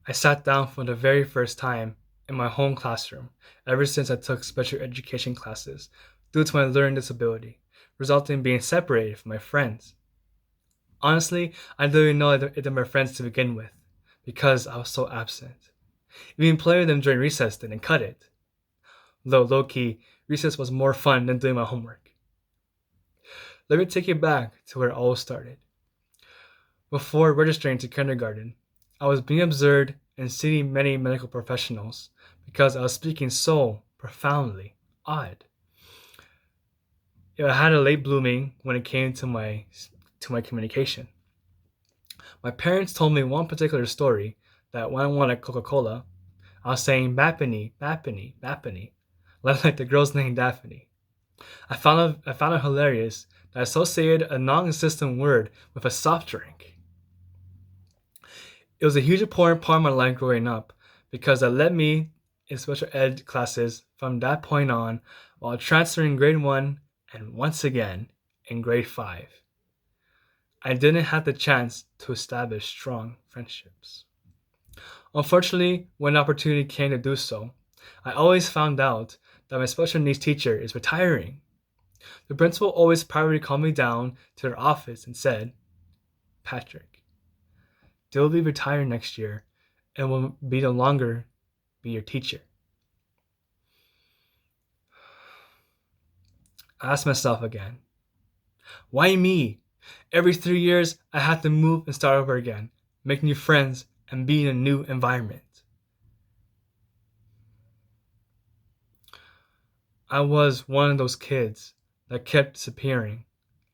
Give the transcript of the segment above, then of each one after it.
I sat down for the very first time in my home classroom ever since I took special education classes due to my learning disability, resulting in being separated from my friends. Honestly, I didn't even know it were my friends to begin with, because I was so absent. Even playing with them during recess didn't cut it. Though low-key, recess was more fun than doing my homework. Let me take you back to where it all started. Before registering to kindergarten, I was being observed and seeing many medical professionals because I was speaking so profoundly odd. I had a late blooming when it came to my communication. My parents told me one particular story that when I wanted Coca-Cola, I was saying Bappany, Bappany, Bappany, like the girl's name Daphne. I found it hilarious that I associated a non-existent word with a soft drink. It was a huge important part of my life growing up because it led me in special ed classes from that point on while transferring grade 1 and once again in grade 5. I didn't have the chance to establish strong friendships. Unfortunately, when the opportunity came to do so, I always found out that my special needs teacher is retiring. The principal always privately called me down to their office and said, Patrick, they will be retiring next year and will be no longer be your teacher. I asked myself again, why me? Every 3 years, I had to move and start over again, make new friends, and be in a new environment. I was one of those kids that kept disappearing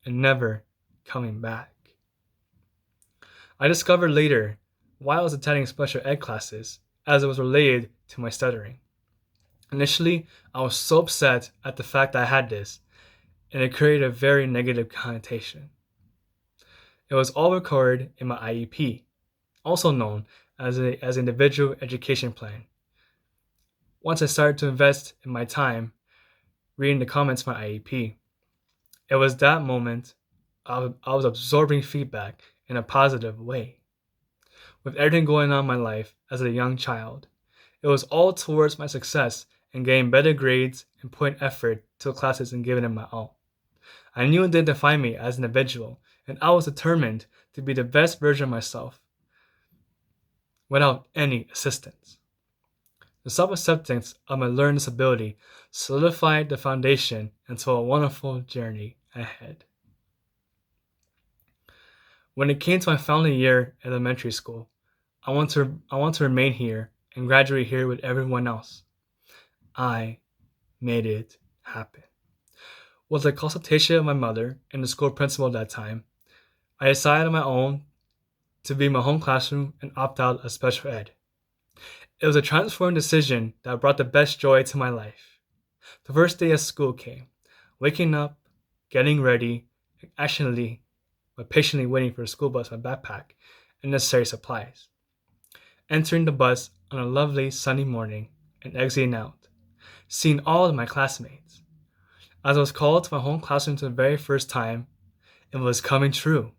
and never coming back. I discovered later why I was attending special ed classes as it was related to my stuttering. Initially, I was so upset at the fact that I had this, and it created a very negative connotation. It was all recorded in my IEP, also known as an individual education plan. Once I started to invest in my time reading the comments of my IEP, it was that moment I was absorbing feedback in a positive way. With everything going on in my life as a young child, it was all towards my success and getting better grades and putting effort to the classes and giving it my all. I knew it didn't define me as an individual, and I was determined to be the best version of myself without any assistance. The self-acceptance of my learning disability solidified the foundation into a wonderful journey ahead. When it came to my final year at elementary school, I want to remain here and graduate here with everyone else. I made it happen. With a consultation of my mother and the school principal at that time, I decided on my own to be in my home classroom and opt out of special ed. It was a transforming decision that brought the best joy to my life. The first day of school came, waking up, getting ready, actually, but patiently waiting for the school bus, my backpack, and necessary supplies. Entering the bus on a lovely sunny morning and exiting out, seeing all of my classmates. As I was called to my home classroom for the very first time, it was coming true.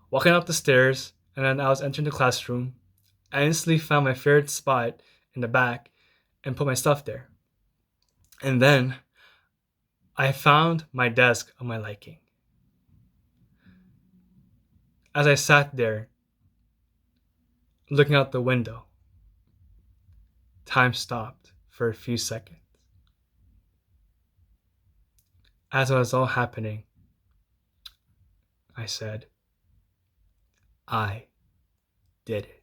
Walking up the stairs, and then I was entering the classroom, I instantly found my favorite spot in the back and put my stuff there. And then I found my desk of my liking. As I sat there, looking out the window, time stopped for a few seconds. As it was all happening, I said, I did it.